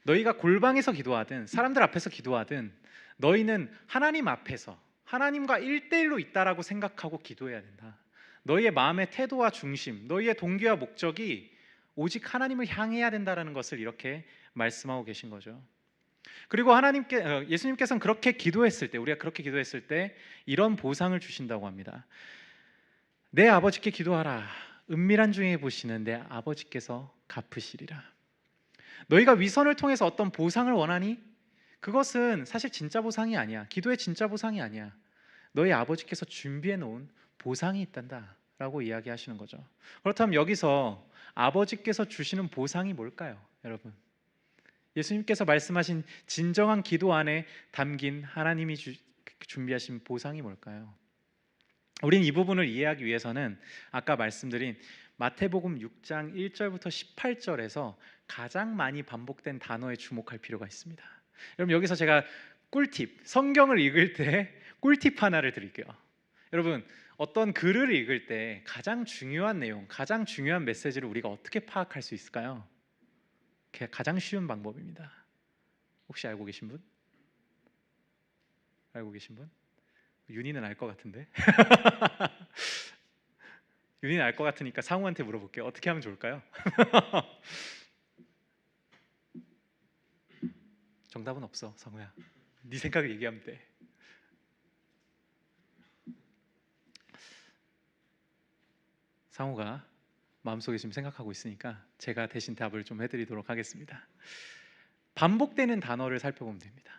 너희가 골방에서 기도하든 사람들 앞에서 기도하든 너희는 하나님 앞에서 하나님과 1대1로 있다라고 생각하고 기도해야 된다. 너희의 마음의 태도와 중심, 너희의 동기와 목적이 오직 하나님을 향해야 된다라는 것을 이렇게 말씀하고 계신 거죠. 그리고 예수님께서는 그렇게 기도했을 때, 우리가 그렇게 기도했을 때 이런 보상을 주신다고 합니다. 내 아버지께 기도하라. 은밀한 중에 보시는 내 아버지께서 갚으시리라. 너희가 위선을 통해서 어떤 보상을 원하니? 그것은 사실 진짜 보상이 아니야. 기도의 진짜 보상이 아니야. 너희 아버지께서 준비해 놓은 보상이 있단다 라고 이야기하시는 거죠. 그렇다면 여기서 아버지께서 주시는 보상이 뭘까요, 여러분? 예수님께서 말씀하신 진정한 기도 안에 담긴 하나님이 준비하신 보상이 뭘까요? 우리는 이 부분을 이해하기 위해서는 아까 말씀드린 마태복음 6장 1절부터 18절에서 가장 많이 반복된 단어에 주목할 필요가 있습니다. 여러분 여기서 제가 꿀팁, 성경을 읽을 때 꿀팁 하나를 드릴게요. 여러분 어떤 글을 읽을 때 가장 중요한 내용, 가장 중요한 메시지를 우리가 어떻게 파악할 수 있을까요? 가장 쉬운 방법입니다. 혹시 알고 계신 분? 알고 계신 분? 윤희는 알 것 같은데. 윤희는 알 것 같으니까 상우한테 물어볼게요. 어떻게 하면 좋을까요? 정답은 없어, 상우야. 네 생각을 얘기하면 돼. 상우가 마음속에 지금 생각하고 있으니까 제가 대신 답을 좀 해드리도록 하겠습니다. 반복되는 단어를 살펴보면 됩니다.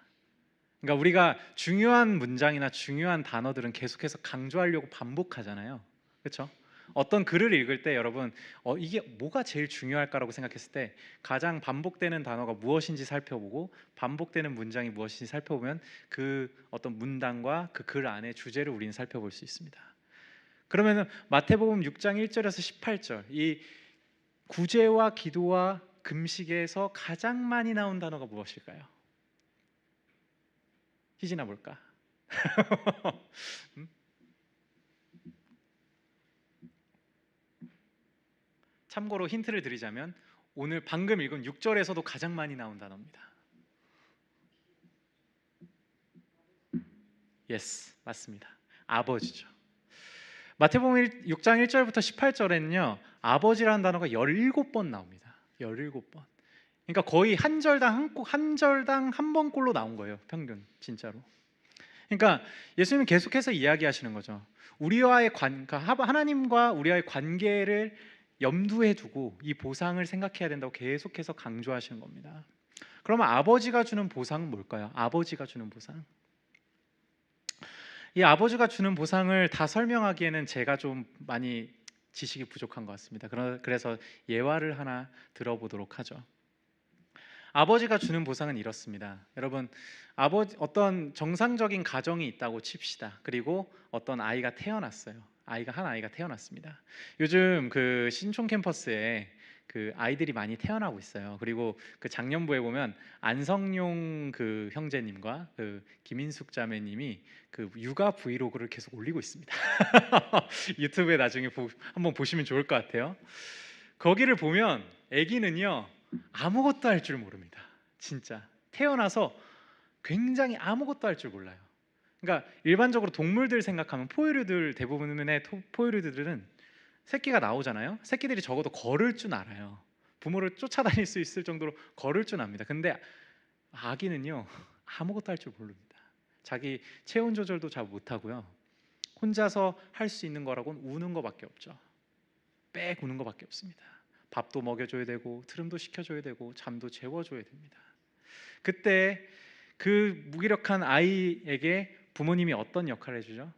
그러니까 우리가 중요한 문장이나 중요한 단어들은 계속해서 강조하려고 반복하잖아요. 그렇죠? 어떤 글을 읽을 때 여러분 이게 뭐가 제일 중요할까라고 생각했을 때 가장 반복되는 단어가 무엇인지 살펴보고 반복되는 문장이 무엇인지 살펴보면 그 어떤 문단과 그 글 안의 주제를 우리는 살펴볼 수 있습니다. 그러면은 마태복음 6장 1절에서 18절 이 구제와 기도와 금식에서 가장 많이 나온 단어가 무엇일까요? 희진아 볼까? 참고로 힌트를 드리자면 오늘 방금 읽은 6절에서도 가장 많이 나온 단어입니다. 예스, 맞습니다. 아버지죠. 마태복음 6장 1절부터 18절에는요. 아버지라는 단어가 17번 나옵니다. 17번. 그러니까 거의 한 절당 한 번꼴로 나온 거예요. 평균 진짜로. 그러니까 예수님은 계속해서 이야기하시는 거죠. 그러니까 하나님과 우리와의 관계를 염두에 두고 이 보상을 생각해야 된다고 계속해서 강조하시는 겁니다. 그러면 아버지가 주는 보상은 뭘까요? 아버지가 주는 보상. 이 아버지가 주는 보상을 다 설명하기에는 제가 좀 많이 지식이 부족한 것 같습니다. 그래서 예화를 하나 들어보도록 하죠. 아버지가 주는 보상은 이렇습니다. 여러분, 어떤 정상적인 가정이 있다고 칩시다. 그리고 어떤 아이가 태어났어요. 한 아이가 태어났습니다. 요즘 그 신촌 캠퍼스에 그 아이들이 많이 태어나고 있어요. 그리고 그 작년부에 보면 안성용 그 형제님과 그 김인숙 자매님이 그 육아 브이로그를 계속 올리고 있습니다. 유튜브에 나중에 한번 보시면 좋을 것 같아요. 거기를 보면 아기는요 아무것도 할 줄 모릅니다. 진짜 태어나서 굉장히 아무것도 할 줄 몰라요. 그러니까 일반적으로 동물들 생각하면 대부분의 포유류들은 새끼가 나오잖아요. 새끼들이 적어도 걸을 줄 알아요. 부모를 쫓아다닐 수 있을 정도로 걸을 줄 압니다. 근데 아기는요 아무것도 할 줄 모릅니다. 자기 체온 조절도 잘 못하고요. 혼자서 할 수 있는 거라고는 우는 거밖에 없죠. 빽 우는 거밖에 없습니다. 밥도 먹여줘야 되고 트름도 시켜줘야 되고 잠도 재워줘야 됩니다. 그때 그 무기력한 아이에게 부모님이 어떤 역할을 해주죠?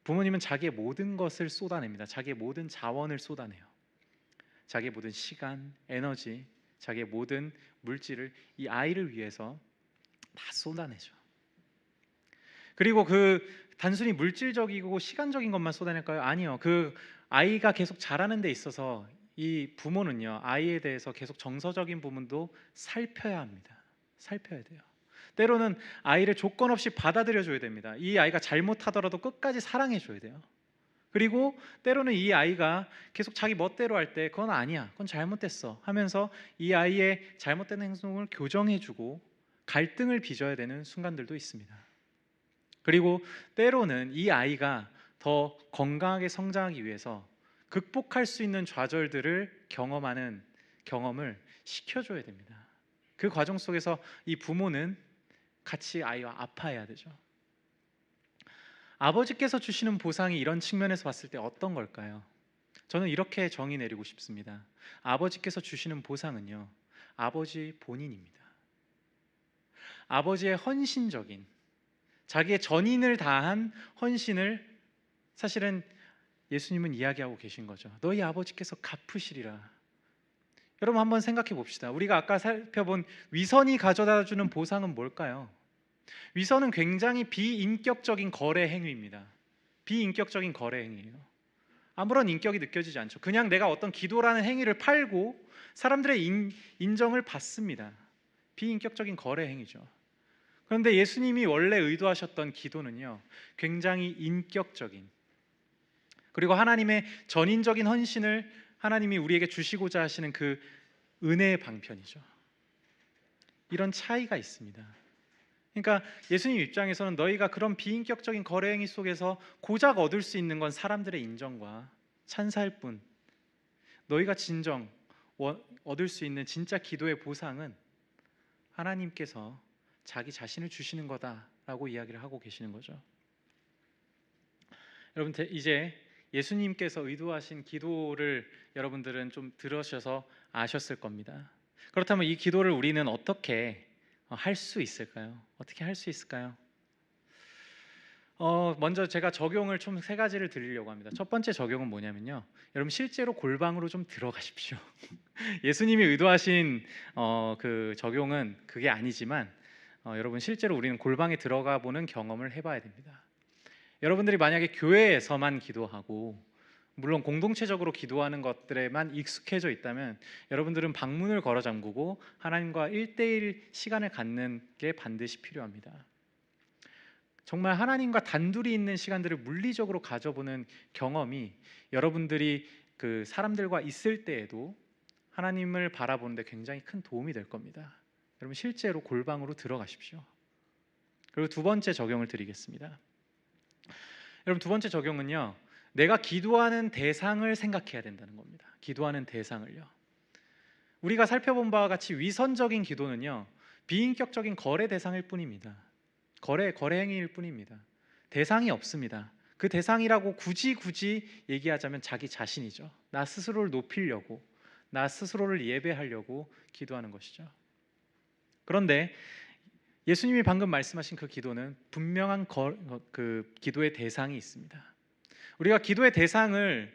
부모님은 자기의 모든 것을 쏟아냅니다. 자기의 모든 자원을 쏟아내요. 자기의 모든 시간, 에너지, 자기의 모든 물질을 이 아이를 위해서 다 쏟아내죠. 그리고 그 단순히 물질적이고 시간적인 것만 쏟아낼까요? 아니요. 그 아이가 계속 자라는 데 있어서 이 부모는요 아이에 대해서 계속 정서적인 부분도 살펴야 합니다. 살펴야 돼요. 때로는 아이를 조건 없이 받아들여 줘야 됩니다. 이 아이가 잘못하더라도 끝까지 사랑해 줘야 돼요. 그리고 때로는 이 아이가 계속 자기 멋대로 할 때 그건 아니야, 그건 잘못됐어 하면서 이 아이의 잘못된 행동을 교정해 주고 갈등을 빚어야 되는 순간들도 있습니다. 그리고 때로는 이 아이가 더 건강하게 성장하기 위해서 극복할 수 있는 좌절들을 경험을 시켜줘야 됩니다. 그 과정 속에서 이 부모는 같이 아이와 아파해야 되죠. 아버지께서 주시는 보상이 이런 측면에서 봤을 때 어떤 걸까요? 저는 이렇게 정의 내리고 싶습니다. 아버지께서 주시는 보상은요 아버지 본인입니다. 아버지의 헌신적인 자기의 전인을 다한 헌신을 사실은 예수님은 이야기하고 계신 거죠. 너희 아버지께서 갚으시리라. 여러분 한번 생각해 봅시다. 우리가 아까 살펴본 위선이 가져다 주는 보상은 뭘까요? 위선은 굉장히 비인격적인 거래 행위입니다. 비인격적인 거래 행위예요. 아무런 인격이 느껴지지 않죠. 그냥 내가 어떤 기도라는 행위를 팔고 사람들의 인정을 받습니다. 비인격적인 거래 행위죠. 그런데 예수님이 원래 의도하셨던 기도는요 굉장히 인격적인, 그리고 하나님의 전인적인 헌신을 하나님이 우리에게 주시고자 하시는 그 은혜의 방편이죠. 이런 차이가 있습니다. 그러니까 예수님 입장에서는 너희가 그런 비인격적인 거래 행위 속에서 고작 얻을 수 있는 건 사람들의 인정과 찬사일 뿐, 너희가 진정 얻을 수 있는 진짜 기도의 보상은 하나님께서 자기 자신을 주시는 거다라고 이야기를 하고 계시는 거죠. 여러분 이제 예수님께서 의도하신 기도를 여러분들은 좀 들으셔서 아셨을 겁니다. 그렇다면 이 기도를 우리는 어떻게 할 수 있을까요? 어떻게 할 수 있을까요? 먼저 제가 적용을 총 세 가지를 드리려고 합니다. 첫 번째 적용은 뭐냐면요, 여러분 실제로 골방으로 좀 들어가십시오. 예수님이 의도하신 그 적용은 그게 아니지만 여러분 실제로 우리는 골방에 들어가 보는 경험을 해봐야 됩니다. 여러분들이 만약에 교회에서만 기도하고 물론 공동체적으로 기도하는 것들에만 익숙해져 있다면 여러분들은 방문을 걸어 잠그고 하나님과 1대1 시간을 갖는 게 반드시 필요합니다. 정말 하나님과 단둘이 있는 시간들을 물리적으로 가져보는 경험이 여러분들이 그 사람들과 있을 때에도 하나님을 바라보는데 굉장히 큰 도움이 될 겁니다. 여러분 실제로 골방으로 들어가십시오. 그리고 두 번째 적용을 드리겠습니다. 여러분, 두 번째 적용은요, 내가 기도하는 대상을 생각해야 된다는 겁니다. 기도하는 대상을요. 우리가 살펴본 바와 같이 위선적인 기도는요, 비인격적인 거래 대상일 뿐입니다. 거래 행위일 뿐입니다. 대상이 없습니다. 그 대상이라고 굳이 얘기하자면 자기 자신이죠. 나 스스로를 높이려고, 나 스스로를 예배하려고 기도하는 것이죠. 그런데 예수님이 방금 말씀하신 그 기도는 분명한 그 기도의 대상이 있습니다. 우리가 기도의 대상을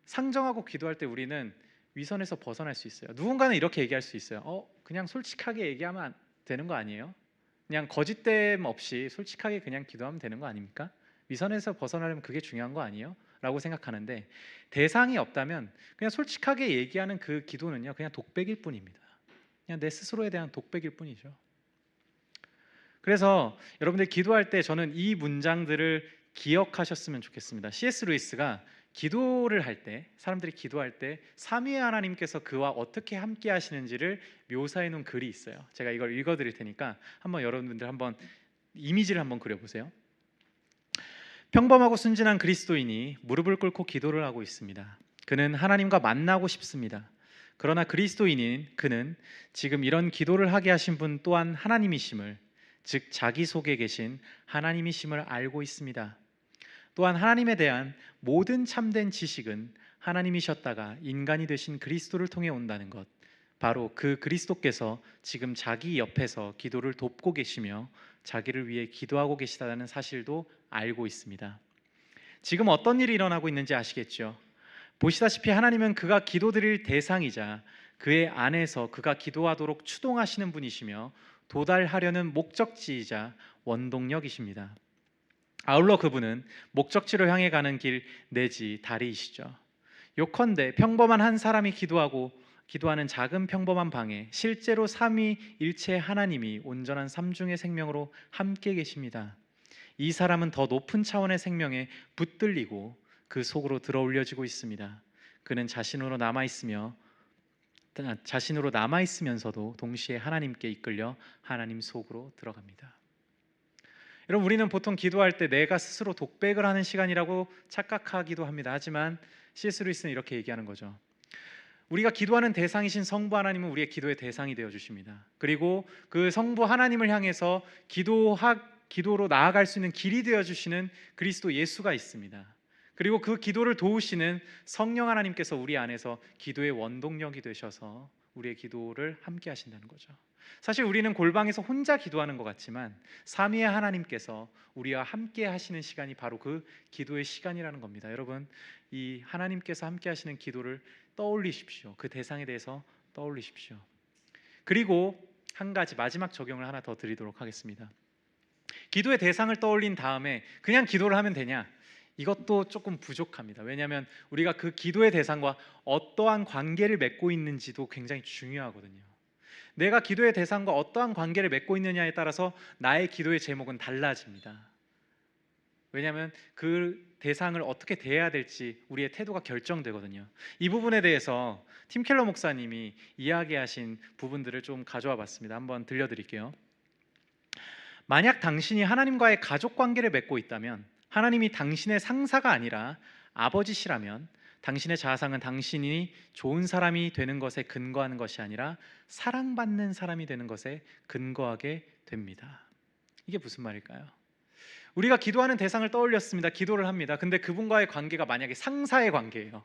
상정하고 기도할 때 우리는 위선에서 벗어날 수 있어요. 누군가는 이렇게 얘기할 수 있어요. 그냥 솔직하게 얘기하면 되는 거 아니에요? 그냥 거짓됨 없이 솔직하게 그냥 기도하면 되는 거 아닙니까? 위선에서 벗어나려면 그게 중요한 거 아니에요? 라고 생각하는데, 대상이 없다면 그냥 솔직하게 얘기하는 그 기도는요, 그냥 독백일 뿐입니다. 그냥 내 스스로에 대한 독백일 뿐이죠. 그래서 여러분들 기도할 때 저는 이 문장들을 기억하셨으면 좋겠습니다. C.S. 루이스가 기도를 할 때, 사람들이 기도할 때 삼위의 하나님께서 그와 어떻게 함께 하시는지를 묘사해 놓은 글이 있어요. 제가 이걸 읽어 드릴 테니까 한번 여러분들 한번 이미지를 한번 그려보세요. 평범하고 순진한 그리스도인이 무릎을 꿇고 기도를 하고 있습니다. 그는 하나님과 만나고 싶습니다. 그러나 그리스도인인 그는 지금 이런 기도를 하게 하신 분 또한 하나님이심을, 즉 자기 속에 계신 하나님이심을 알고 있습니다. 또한 하나님에 대한 모든 참된 지식은 하나님이셨다가 인간이 되신 그리스도를 통해 온다는 것, 바로 그 그리스도께서 지금 자기 옆에서 기도를 돕고 계시며 자기를 위해 기도하고 계시다는 사실도 알고 있습니다. 지금 어떤 일이 일어나고 있는지 아시겠죠? 보시다시피 하나님은 그가 기도드릴 대상이자 그의 안에서 그가 기도하도록 추동하시는 분이시며 도달하려는 목적지이자 원동력이십니다. 아울러 그분은 목적지로 향해 가는 길 내지 다리이시죠. 요컨대 평범한 한 사람이 기도하는 작은 평범한 방에 실제로 삼위일체 하나님이 온전한 삼중의 생명으로 함께 계십니다. 이 사람은 더 높은 차원의 생명에 붙들리고 그 속으로 들어올려지고 있습니다. 그는 자신으로 남아있으면서도 동시에 하나님께 이끌려 하나님 속으로 들어갑니다. 여러분, 우리는 보통 기도할 때 내가 스스로 독백을 하는 시간이라고 착각하기도 합니다. 하지만 C.S. 루이스는 이렇게 얘기하는 거죠. 우리가 기도하는 대상이신 성부 하나님은 우리의 기도의 대상이 되어 주십니다. 그리고 그 성부 하나님을 향해서 기도로 나아갈 수 있는 길이 되어 주시는 그리스도 예수가 있습니다. 그리고 그 기도를 도우시는 성령 하나님께서 우리 안에서 기도의 원동력이 되셔서 우리의 기도를 함께 하신다는 거죠. 사실 우리는 골방에서 혼자 기도하는 것 같지만 삼위의 하나님께서 우리와 함께 하시는 시간이 바로 그 기도의 시간이라는 겁니다. 여러분, 이 하나님께서 함께 하시는 기도를 떠올리십시오. 그 대상에 대해서 떠올리십시오. 그리고 한 가지 마지막 적용을 하나 더 드리도록 하겠습니다. 기도의 대상을 떠올린 다음에 그냥 기도를 하면 되냐? 이것도 조금 부족합니다. 왜냐하면 우리가 그 기도의 대상과 어떠한 관계를 맺고 있는지도 굉장히 중요하거든요. 내가 기도의 대상과 어떠한 관계를 맺고 있느냐에 따라서 나의 기도의 제목은 달라집니다. 왜냐하면 그 대상을 어떻게 대해야 될지 우리의 태도가 결정되거든요. 이 부분에 대해서 팀 켈러 목사님이 이야기하신 부분들을 좀 가져와 봤습니다. 한번 들려드릴게요. 만약 당신이 하나님과의 가족 관계를 맺고 있다면 하나님이 당신의 상사가 아니라 아버지시라면 당신의 자아상은 당신이 좋은 사람이 되는 것에 근거하는 것이 아니라 사랑받는 사람이 되는 것에 근거하게 됩니다. 이게 무슨 말일까요? 우리가 기도하는 대상을 떠올렸습니다. 기도를 합니다. 근데 그분과의 관계가 만약에 상사의 관계예요.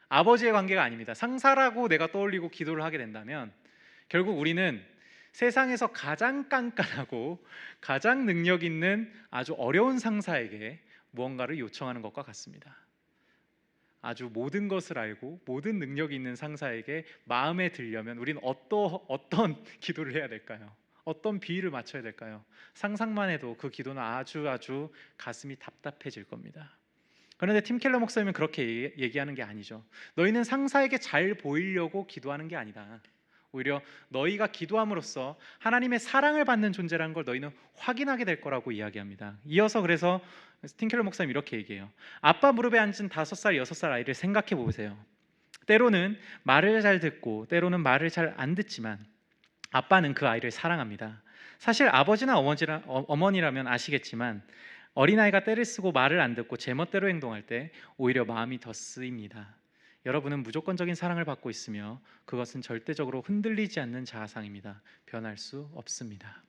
아버지의 관계가 아닙니다. 상사라고 내가 떠올리고 기도를 하게 된다면 결국 우리는 세상에서 가장 깐깐하고 가장 능력 있는 아주 어려운 상사에게 무언가를 요청하는 것과 같습니다. 아주 모든 것을 알고 모든 능력이 있는 상사에게 마음에 들려면 우리는 어떤 기도를 해야 될까요? 어떤 비위를 맞춰야 될까요? 상상만 해도 그 기도는 아주 가슴이 답답해질 겁니다. 그런데 팀 켈러 목사님은 그렇게 얘기하는 게 아니죠. 너희는 상사에게 잘 보이려고 기도하는 게 아니다. 오히려 너희가 기도함으로써 하나님의 사랑을 받는 존재라는 걸 너희는 확인하게 될 거라고 이야기합니다. 이어서 그래서 팀 켈러 목사님 이렇게 얘기해요. 아빠 무릎에 앉은 5살, 6살 아이를 생각해 보세요. 때로는 말을 잘 듣고 때로는 말을 잘 안 듣지만 아빠는 그 아이를 사랑합니다. 사실 아버지나 어머니라면 아시겠지만 어린아이가 떼를 쓰고 말을 안 듣고 제멋대로 행동할 때 오히려 마음이 더 쓰입니다. 여러분은 무조건적인 사랑을 받고 있으며 그것은 절대적으로 흔들리지 않는 자아상입니다. 변할 수 없습니다.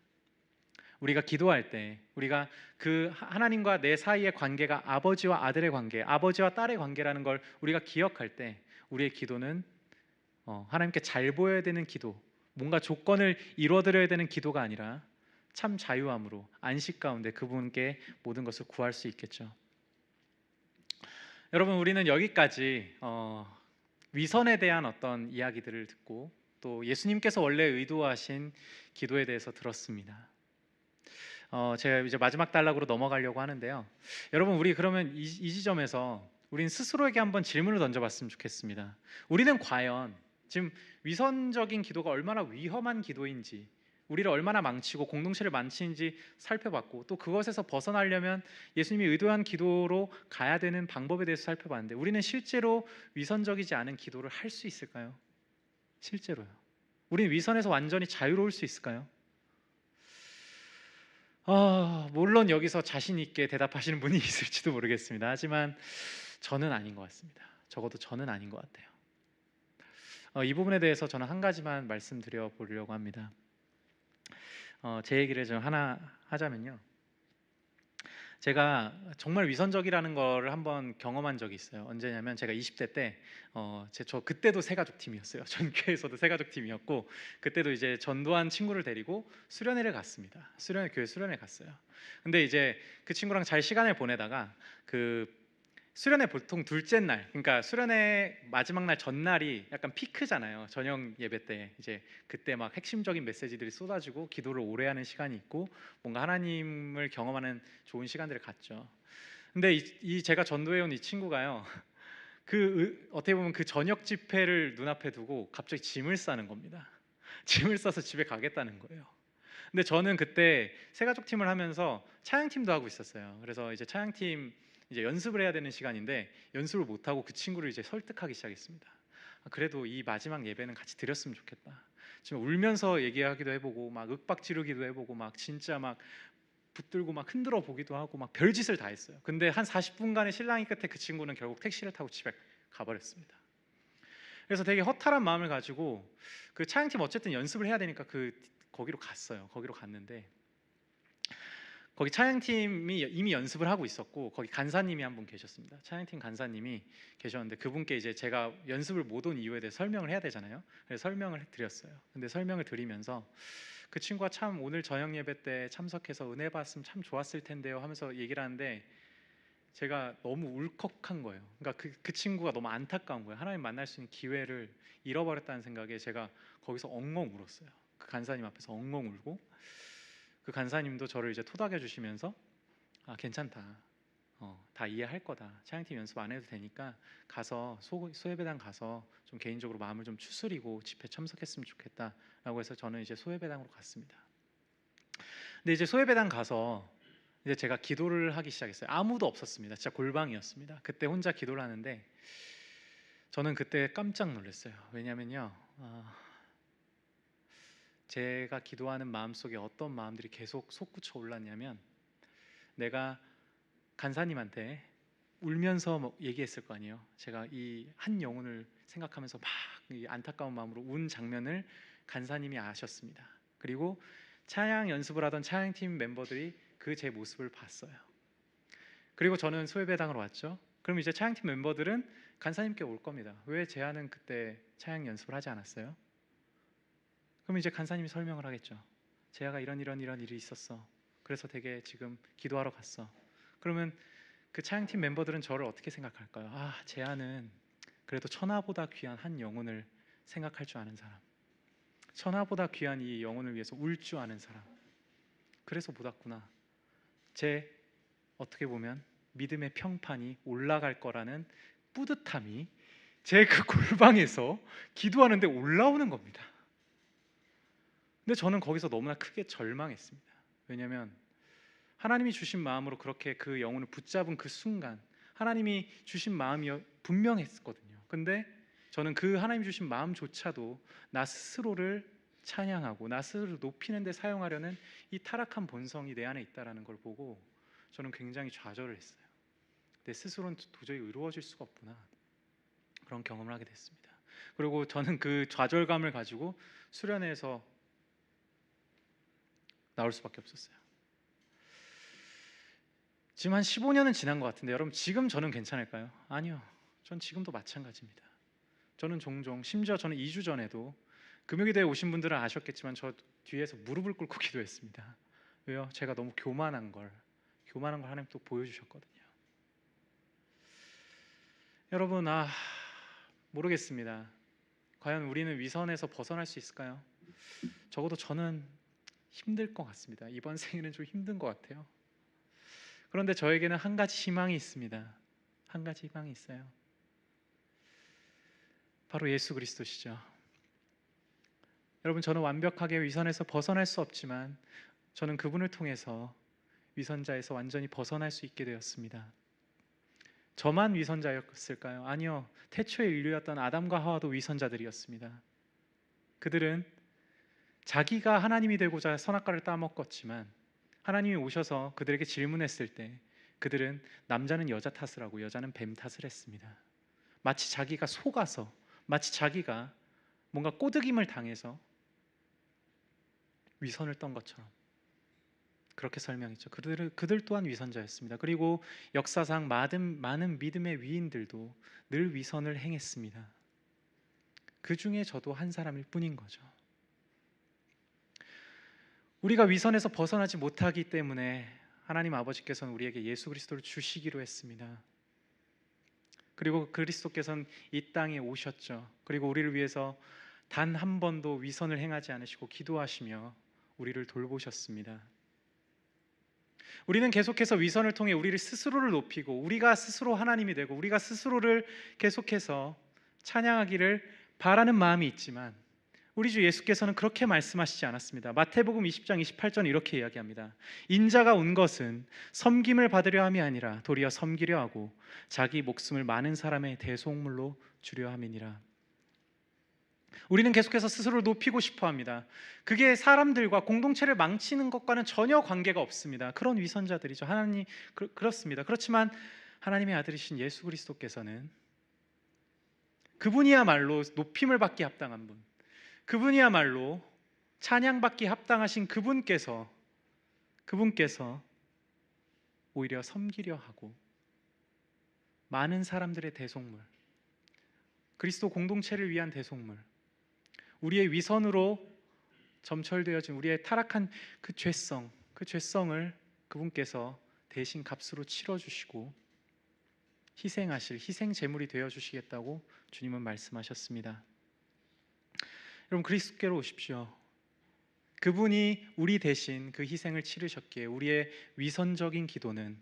우리가 기도할 때 우리가 그 하나님과 내 사이의 관계가 아버지와 아들의 관계, 아버지와 딸의 관계라는 걸 우리가 기억할 때 우리의 기도는 하나님께 잘 보여야 되는 기도, 뭔가 조건을 이루어드려야 되는 기도가 아니라 참 자유함으로 안식 가운데 그분께 모든 것을 구할 수 있겠죠. 여러분, 우리는 여기까지 위선에 대한 어떤 이야기들을 듣고 또 예수님께서 원래 의도하신 기도에 대해서 들었습니다. 제가 이제 마지막 단락으로 넘어가려고 하는데요. 여러분, 우리 그러면 이 지점에서 우린 스스로에게 한번 질문을 던져봤으면 좋겠습니다. 우리는 과연 지금 위선적인 기도가 얼마나 위험한 기도인지, 우리를 얼마나 망치고 공동체를 망치는지 살펴봤고, 또 그것에서 벗어나려면 예수님이 의도한 기도로 가야 되는 방법에 대해서 살펴봤는데, 우리는 실제로 위선적이지 않은 기도를 할 수 있을까요? 실제로요. 우리는 위선에서 완전히 자유로울 수 있을까요? 물론 여기서 자신 있게 대답하시는 분이 있을지도 모르겠습니다. 하지만 저는 아닌 것 같습니다. 적어도 저는 아닌 것 같아요. 이 부분에 대해서 저는 한 가지만 말씀드려 보려고 합니다. 제 얘기를 좀 하나 하자면요. 제가 정말 위선적이라는 걸 한번 경험한 적이 있어요. 언제냐면 제가 20대 때 저 그때도 새가족 팀이었어요. 전교에서도 새가족 팀이었고, 그때도 이제 전도한 친구를 데리고 수련회를 갔습니다. 교회 수련회 갔어요. 근데 이제 그 친구랑 잘 시간을 보내다가 그 수련회 보통 둘째 날, 그러니까 수련회 마지막 날 전날이 약간 피크잖아요. 저녁 예배 때 이제 그때 막 핵심적인 메시지들이 쏟아지고 기도를 오래 하는 시간이 있고 뭔가 하나님을 경험하는 좋은 시간들을 갖죠. 근데 이 제가 전도해 온 이 친구가요. 어떻게 보면 그 저녁 집회를 눈앞에 두고 갑자기 짐을 싸는 겁니다. 짐을 싸서 집에 가겠다는 거예요. 근데 저는 그때 새가족 팀을 하면서 차양팀도 하고 있었어요. 그래서 이제 차양팀 이제 연습을 해야 되는 시간인데 연습을 못 하고 그 친구를 이제 설득하기 시작했습니다. 그래도 이 마지막 예배는 같이 드렸으면 좋겠다. 지금 울면서 얘기하기도 해보고 막 윽박 지르기도 해보고 막 진짜 막 붙들고 막 흔들어 보기도 하고 막 별짓을 다 했어요. 근데 한 40분간의 실랑이 끝에 그 친구는 결국 택시를 타고 집에 가버렸습니다. 그래서 되게 허탈한 마음을 가지고 그 차양팀 어쨌든 연습을 해야 되니까 거기로 갔어요. 거기로 갔는데 거기 차양팀이 이미 연습을 하고 있었고 거기 간사님이 한 분 계셨습니다. 차양팀 간사님이 계셨는데 그분께 이제 제가 연습을 못 온 이유에 대해 설명을 해야 되잖아요. 그래서 설명을 드렸어요. 근데 설명을 드리면서 그 친구가 참 오늘 저녁 예배 때 참석해서 은혜 받았으면 참 좋았을 텐데요 하면서 얘기를 하는데 제가 너무 울컥한 거예요. 그러니까 그 친구가 너무 안타까운 거예요. 하나님 만날 수 있는 기회를 잃어버렸다는 생각에 제가 거기서 엉엉 울었어요. 그 간사님 앞에서 엉엉 울고 그 간사님도 저를 이제 토닥여 주시면서 괜찮다, 다 이해할 거다, 차양팀 연습 안 해도 되니까 가서 소예배당 가서 좀 개인적으로 마음을 좀 추스리고 집회 참석했으면 좋겠다라고 해서 저는 이제 소예배당으로 갔습니다. 근데 이제 소예배당 가서 이제 제가 기도를 하기 시작했어요. 아무도 없었습니다. 진짜 골방이었습니다. 그때 혼자 기도를 하는데 저는 그때 깜짝 놀랐어요. 왜냐면요, 제가 기도하는 마음속에 어떤 마음들이 계속 솟구쳐 올랐냐면 내가 간사님한테 울면서 얘기했을 거 아니에요. 제가 이 한 영혼을 생각하면서 막 이 안타까운 마음으로 운 장면을 간사님이 아셨습니다. 그리고 찬양 연습을 하던 찬양팀 멤버들이 그 제 모습을 봤어요. 그리고 저는 소예배당으로 왔죠. 그럼 이제 찬양팀 멤버들은 간사님께 올 겁니다. 왜 제아는 그때 찬양 연습을 하지 않았어요? 그럼 이제 간사님이 설명을 하겠죠. 제아가 이런 일이 있었어. 그래서 되게 지금 기도하러 갔어. 그러면 그 찬양팀 멤버들은 저를 어떻게 생각할까요? 제아는 그래도 천하보다 귀한 한 영혼을 생각할 줄 아는 사람, 천하보다 귀한 이 영혼을 위해서 울 줄 아는 사람, 그래서 못 왔구나. 제 어떻게 보면 믿음의 평판이 올라갈 거라는 뿌듯함이 제 그 골방에서 기도하는데 올라오는 겁니다. 근데 저는 거기서 너무나 크게 절망했습니다. 왜냐하면 하나님이 주신 마음으로 그렇게 그 영혼을 붙잡은 그 순간 하나님이 주신 마음이 분명했거든요. 근데 저는 그 하나님 주신 마음조차도 나 스스로를 찬양하고 나 스스로를 높이는 데 사용하려는 이 타락한 본성이 내 안에 있다라는 걸 보고 저는 굉장히 좌절을 했어요. 내 스스로는 도저히 의로워질 수가 없구나, 그런 경험을 하게 됐습니다. 그리고 저는 그 좌절감을 가지고 수련회에서 나올 수밖에 없었어요. 지금 한 15년은 지난 것 같은데 여러분, 지금 저는 괜찮을까요? 아니요. 전 지금도 마찬가지입니다. 저는 종종, 심지어 저는 2주 전에도 금요기도에 오신 분들은 아셨겠지만 저 뒤에서 무릎을 꿇고 기도했습니다. 왜요? 제가 너무 교만한 걸 하나님 또 보여주셨거든요. 여러분, 모르겠습니다. 과연 우리는 위선에서 벗어날 수 있을까요? 적어도 저는 힘들 것 같습니다. 이번 생에는 좀 힘든 것 같아요. 그런데 저에게는 한 가지 희망이 있습니다. 한 가지 희망이 있어요. 바로 예수 그리스도시죠. 여러분, 저는 완벽하게 위선에서 벗어날 수 없지만 저는 그분을 통해서 위선자에서 완전히 벗어날 수 있게 되었습니다. 저만 위선자였을까요? 아니요. 태초의 인류였던 아담과 하와도 위선자들이었습니다. 그들은 자기가 하나님이 되고자 선악과를 따먹었지만 하나님이 오셔서 그들에게 질문했을 때 그들은 남자는 여자 탓을 하고 여자는 뱀 탓을 했습니다. 마치 자기가 속아서, 마치 자기가 뭔가 꼬드김을 당해서 위선을 떤 것처럼 그렇게 설명했죠. 그들 또한 위선자였습니다. 그리고 역사상 많은 믿음의 위인들도 늘 위선을 행했습니다. 그 중에 저도 한 사람일 뿐인 거죠. 우리가 위선에서 벗어나지 못하기 때문에 하나님 아버지께서는 우리에게 예수 그리스도를 주시기로 했습니다. 그리고 그리스도께서는 이 땅에 오셨죠. 그리고 우리를 위해서 단 한 번도 위선을 행하지 않으시고 기도하시며 우리를 돌보셨습니다. 우리는 계속해서 위선을 통해 우리를 스스로를 높이고 우리가 스스로 하나님이 되고 우리가 스스로를 계속해서 찬양하기를 바라는 마음이 있지만 우리 주 예수께서는 그렇게 말씀하시지 않았습니다. 마태복음 20장 28절 이렇게 이야기합니다. 인자가 온 것은 섬김을 받으려 함이 아니라 도리어 섬기려 하고 자기 목숨을 많은 사람의 대속물로 주려 함이니라. 우리는 계속해서 스스로를 높이고 싶어 합니다. 그게 사람들과 공동체를 망치는 것과는 전혀 관계가 없습니다. 그런 위선자들이죠. 하나님 그렇습니다. 그렇지만 하나님의 아들이신 예수 그리스도께서는 그분이야말로 높임을 받기 합당한 분, 그분이야말로 찬양받기 합당하신 그분께서 오히려 섬기려 하고 많은 사람들의 대속물, 그리스도 공동체를 위한 대속물, 우리의 위선으로 점철되어진 우리의 타락한 그 죄성을 그분께서 대신 값으로 치러주시고 희생하실 희생 제물이 되어주시겠다고 주님은 말씀하셨습니다. 여러분, 그리스도께로 오십시오. 그분이 우리 대신 그 희생을 치르셨기에 우리의 위선적인 기도는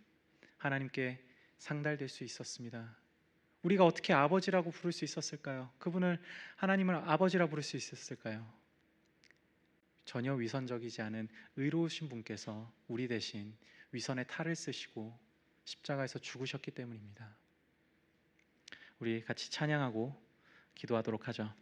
하나님께 상달될 수 있었습니다. 우리가 어떻게 아버지라고 부를 수 있었을까요? 그분을, 하나님을 아버지라 부를 수 있었을까요? 전혀 위선적이지 않은 의로우신 분께서 우리 대신 위선의 탈을 쓰시고 십자가에서 죽으셨기 때문입니다. 우리 같이 찬양하고 기도하도록 하죠.